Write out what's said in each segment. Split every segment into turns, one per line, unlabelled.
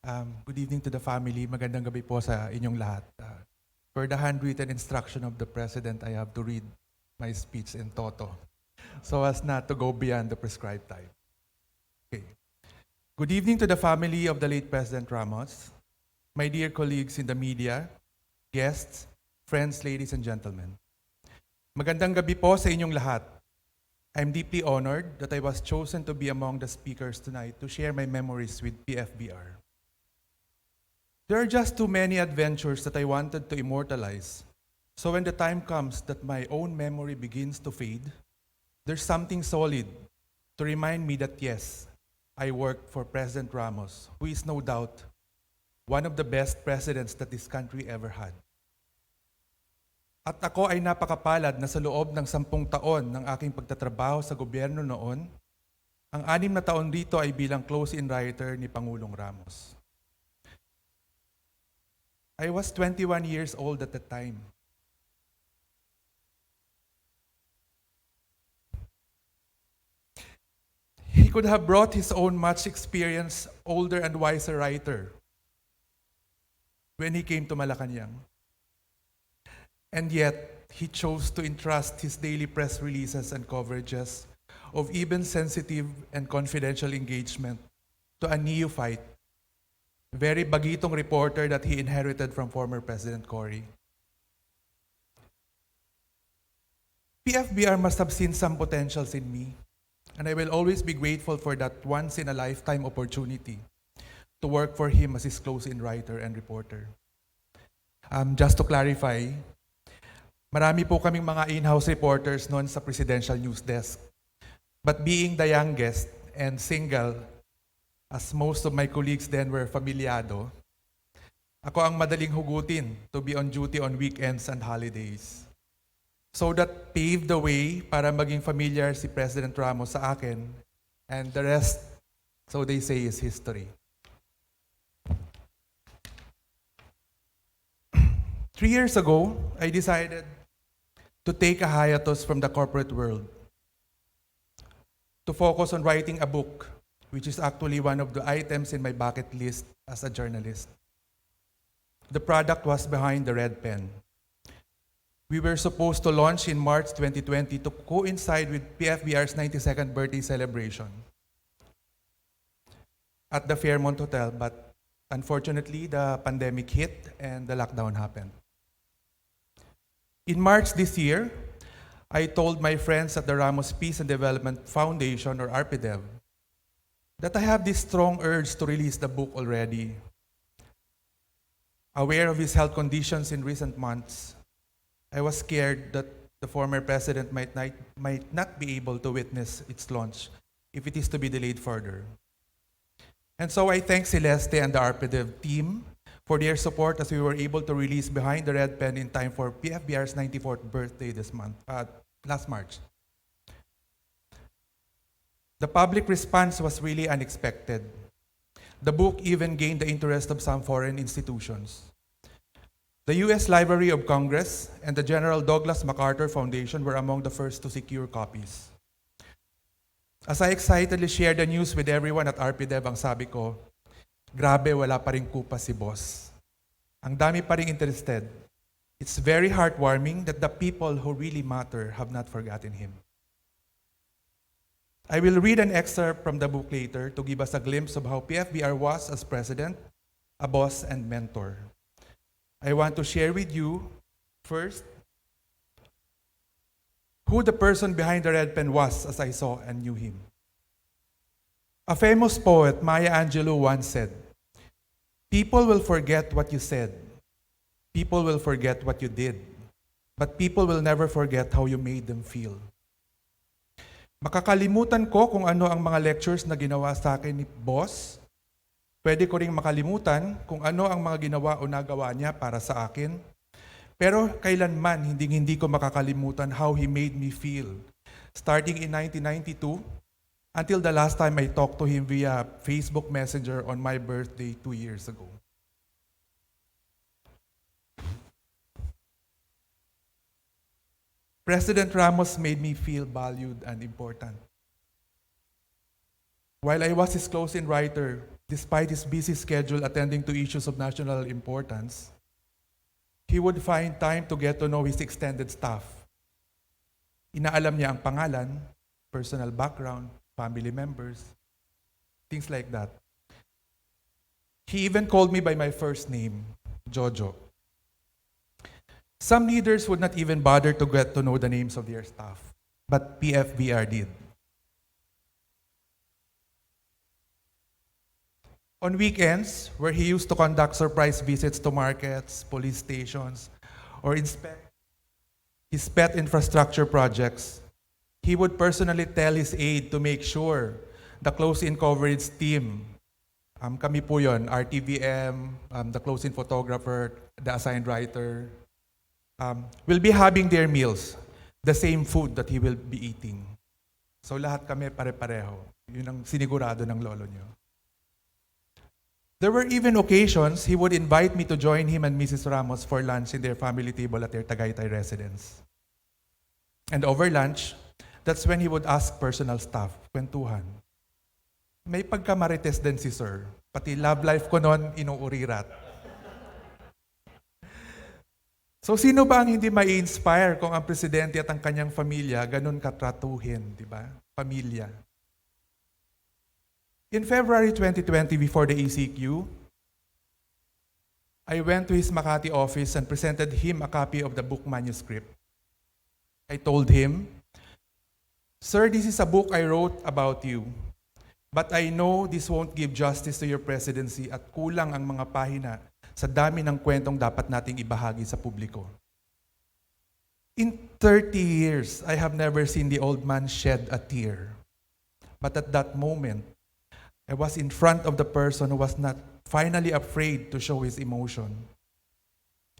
Good evening to the family. Magandang gabi po sa inyong lahat. Per the handwritten instruction of the President, I have to read my speech in toto so as not to go beyond the prescribed time. Okay. Good evening to the family of the late President Ramos, my dear colleagues in the media, guests, friends, ladies and gentlemen. Magandang gabi po sa inyong lahat. I'm deeply honored that I was chosen to be among the speakers tonight to share my memories with PFBR. There are just too many adventures that I wanted to immortalize. So when the time comes that my own memory begins to fade, there's something solid to remind me that yes, I worked for President Ramos, who is no doubt one of the best presidents that this country ever had. At ako ay napakapalad na sa loob ng 10 taon ng aking pagtatrabaho sa gobyerno noon, ang 6 na taon dito ay bilang close-in writer ni Pangulong Ramos. I was 21 years old at the time. He could have brought his own much experienced, older and wiser writer when he came to Malacanang. And yet, he chose to entrust his daily press releases and coverages of even sensitive and confidential engagement to a neophyte, very bagitong reporter that he inherited from former President Cory. PFBR must have seen some potentials in me, and I will always be grateful for that once-in-a-lifetime opportunity to work for him as his close-in writer and reporter. Just to clarify, marami po kaming mga in-house reporters noon sa Presidential News Desk. But being the youngest and single, as most of my colleagues then were familiado, ako ang madaling hugutin to be on duty on weekends and holidays. So that paved the way para maging familiar si President Ramos sa akin, and the rest, so they say, is history. 3 years ago, I decided to take a hiatus from the corporate world, to focus on writing a book, which is actually one of the items in my bucket list as a journalist. The product was Behind the Red Pen. We were supposed to launch in March 2020 to coincide with PFBR's 92nd birthday celebration at the Fairmont Hotel, but unfortunately, the pandemic hit and the lockdown happened. In March this year, I told my friends at the Ramos Peace and Development Foundation, or RPDev, that I have this strong urge to release the book already. Aware of his health conditions in recent months, I was scared that the former president might not be able to witness its launch if it is to be delayed further. And so I thank Celeste and the RPDev team for their support as we were able to release Behind the Red Pen in time for PFBR's 94th birthday last March. The public response was really unexpected. The book even gained the interest of some foreign institutions. The U.S. Library of Congress and the General Douglas MacArthur Foundation were among the first to secure copies. As I excitedly shared the news with everyone at RPDev, ang sabi ko, grabe, wala pa rin kupa si boss. Ang dami pa rin interested. It's very heartwarming that the people who really matter have not forgotten him. I will read an excerpt from the book later to give us a glimpse of how PFBR was as president, a boss, and mentor. I want to share with you, first, who the person behind the red pen was as I saw and knew him. A famous poet, Maya Angelou, once said, "People will forget what you said. People will forget what you did. But people will never forget how you made them feel." Makakalimutan ko kung ano ang mga lectures na ginawa sa akin ni boss. Pwede ko ring makalimutan kung ano ang mga ginawa o nagawa niya para sa akin. Pero kailanman hindi ko makakalimutan how he made me feel. Starting in 1992, until the last time I talked to him via Facebook Messenger on my birthday 2 years ago. President Ramos made me feel valued and important. While I was his close-in writer, despite his busy schedule attending to issues of national importance, he would find time to get to know his extended staff. Inaalam niya ang pangalan, personal background, family members, things like that. He even called me by my first name, Jojo. Some leaders would not even bother to get to know the names of their staff, but PFVR did. On weekends, where he used to conduct surprise visits to markets, police stations, or inspect his pet infrastructure projects, he would personally tell his aide to make sure the close-in coverage team, kami po yun, RTVM, the close-in photographer, the assigned writer, will be having their meals, the same food that he will be eating. So lahat kami pare-pareho. Yun ang sinigurado ng lolo niyo. There were even occasions he would invite me to join him and Mrs. Ramos for lunch in their family table at their Tagaytay residence. And over lunch, that's when he would ask personal stuff, kwentuhan. May pagkamarites din si Sir. Pati love life ko noon, inuurirat. So sino ba ang hindi mai-inspire kung ang presidente at ang kanyang pamilya ganun katratuhin, di ba? Pamilya. In February 2020, before the ECQ, I went to his Makati office and presented him a copy of the book manuscript. I told him, "Sir, this is a book I wrote about you, but I know this won't give justice to your presidency at kulang ang mga pahina sa dami ng kwentong dapat nating ibahagi sa publiko. In 30 years, I have never seen the old man shed a tear. But at that moment, I was in front of the person who was not finally afraid to show his emotion.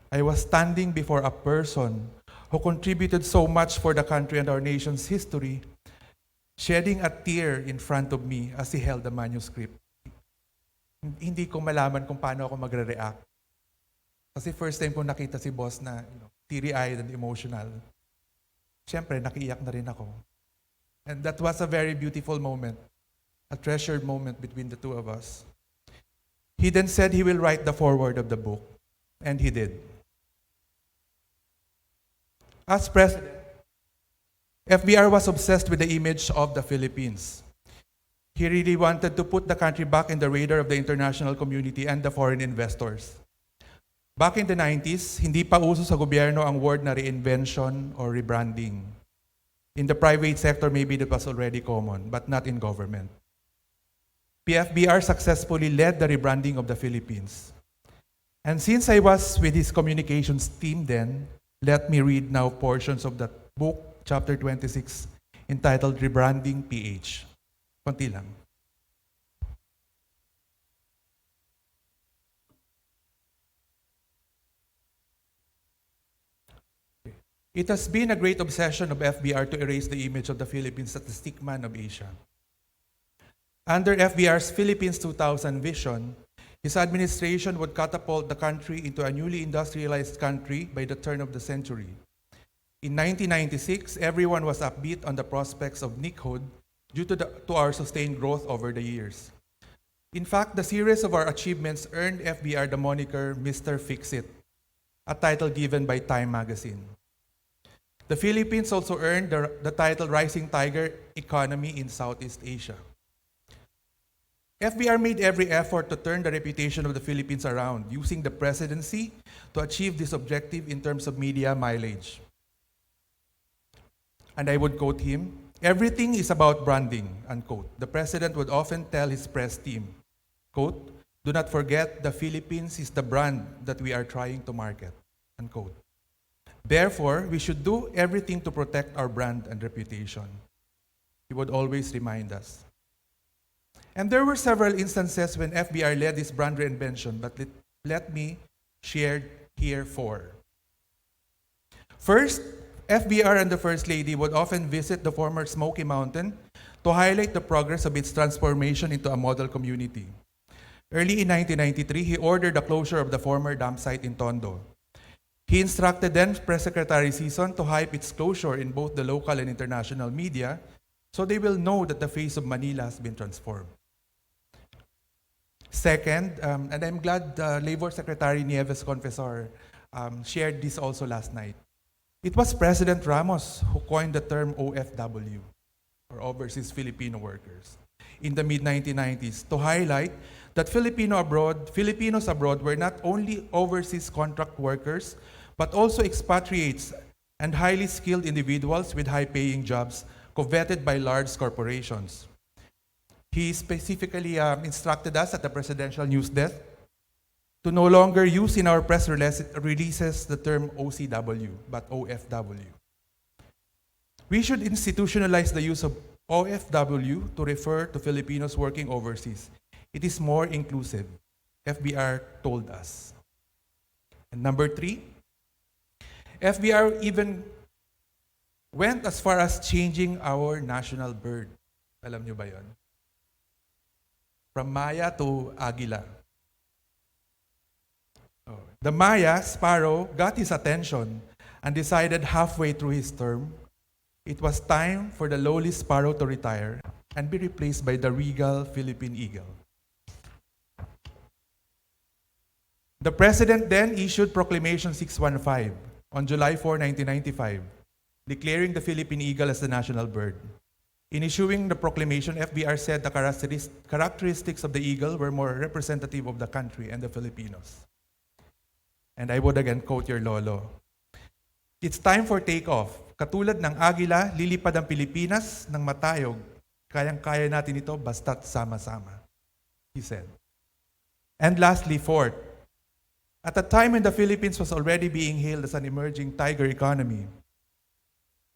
I was standing before a person who contributed so much for the country and our nation's history, shedding a tear in front of me as he held the manuscript. Hindi ko malaman kung paano ako magre-react. Kasi first time ko nakita si boss na teary-eyed and emotional. Siyempre, nakiiyak na rin ako. And that was a very beautiful moment. A treasured moment between the two of us. He then said he will write the foreword of the book, and he did. As president, FVR was obsessed with the image of the Philippines. He really wanted to put the country back in the radar of the international community and the foreign investors. Back in the 90s, hindi pa uso sa gobyerno ang word na reinvention or rebranding. In the private sector, maybe that was already common, but not in government. PFBR successfully led the rebranding of the Philippines. And since I was with his communications team then, let me read now portions of that book, chapter 26, entitled Rebranding PH. Konti lang. It has been a great obsession of FBR to erase the image of the Philippines as the stickman of Asia. Under FBR's Philippines 2000 vision, his administration would catapult the country into a newly industrialized country by the turn of the century. In 1996, everyone was upbeat on the prospects of Nickhood due to our sustained growth over the years. In fact, the series of our achievements earned FBR the moniker Mr. Fix-It, a title given by Time magazine. The Philippines also earned the title Rising Tiger Economy in Southeast Asia. FBR made every effort to turn the reputation of the Philippines around, using the presidency to achieve this objective in terms of media mileage. And I would quote him, "Everything is about branding," unquote. The president would often tell his press team, quote, "Do not forget the Philippines is the brand that we are trying to market," unquote. Therefore, we should do everything to protect our brand and reputation. He would always remind us. And there were several instances when FBR led this brand reinvention, but let me share here 4. First, FBR and the First Lady would often visit the former Smoky Mountain to highlight the progress of its transformation into a model community. Early in 1993, he ordered the closure of the former dump site in Tondo. He instructed then Press Secretary Sison to hype its closure in both the local and international media so they will know that the face of Manila has been transformed. Second, and I'm glad Labor Secretary Nieves Confessor shared this also last night. It was President Ramos who coined the term OFW, or Overseas Filipino Workers, in the mid-1990s to highlight that Filipinos abroad were not only overseas contract workers, but also expatriates and highly skilled individuals with high-paying jobs coveted by large corporations. He specifically instructed us at the Presidential News Desk to no longer use in our press releases the term OCW, but OFW. We should institutionalize the use of OFW to refer to Filipinos working overseas. It is more inclusive, FVR told us. And number three, FVR even went as far as changing our national bird. Alam niyo ba yon? From Maya to Agila. The Maya, sparrow, got his attention and decided halfway through his term it was time for the lowly sparrow to retire and be replaced by the regal Philippine eagle. The President then issued Proclamation 615 on July 4, 1995, declaring the Philippine eagle as the national bird. In issuing the proclamation, FVR said the characteristics of the eagle were more representative of the country and the Filipinos. And I would again quote your lolo. It's time for takeoff. Katulad ng agila, lilipad ang Pilipinas ng matayog. Kayang-kaya natin ito basta't sama-sama, he said. And lastly, fourth, at a time when the Philippines was already being hailed as an emerging tiger economy,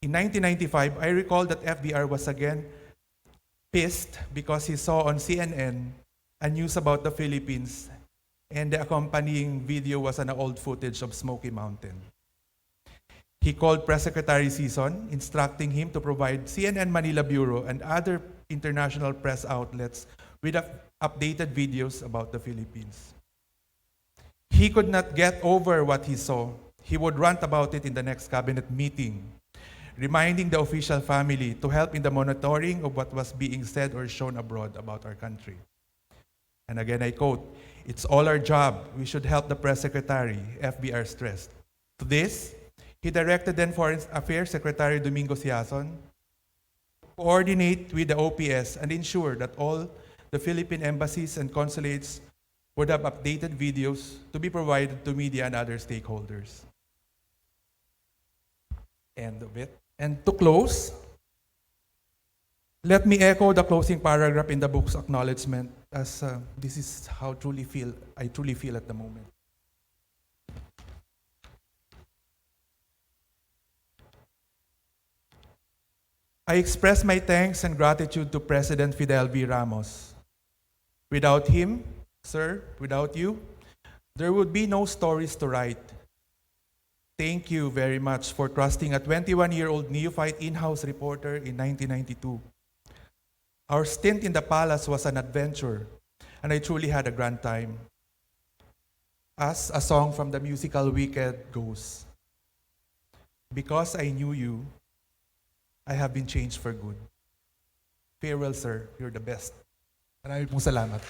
in 1995, I recall that FVR was again pissed because he saw on CNN a news about the Philippines and the accompanying video was an old footage of Smoky Mountain. He called Press Secretary Sison, instructing him to provide CNN Manila Bureau and other international press outlets with updated videos about the Philippines. He could not get over what he saw. He would rant about it in the next cabinet meeting, reminding the official family to help in the monitoring of what was being said or shown abroad about our country. And again, I quote, "It's all our job. We should help the press secretary," FBR stressed. To this, he directed then Foreign Affairs Secretary Domingo Siason to coordinate with the OPS and ensure that all the Philippine embassies and consulates would have updated videos to be provided to media and other stakeholders. End of it. And to close, let me echo the closing paragraph in the book's acknowledgement, as this is how I truly feel at the moment. I express my thanks and gratitude to President Fidel V. Ramos. Without him, sir, without you, there would be no stories to write. Thank you very much for trusting a 21-year-old neophyte in-house reporter in 1992. Our stint in the palace was an adventure, and I truly had a grand time. As a song from the musical Wicked goes, "Because I knew you, I have been changed for good. Farewell, sir. You're the best." Maraming pong salamat.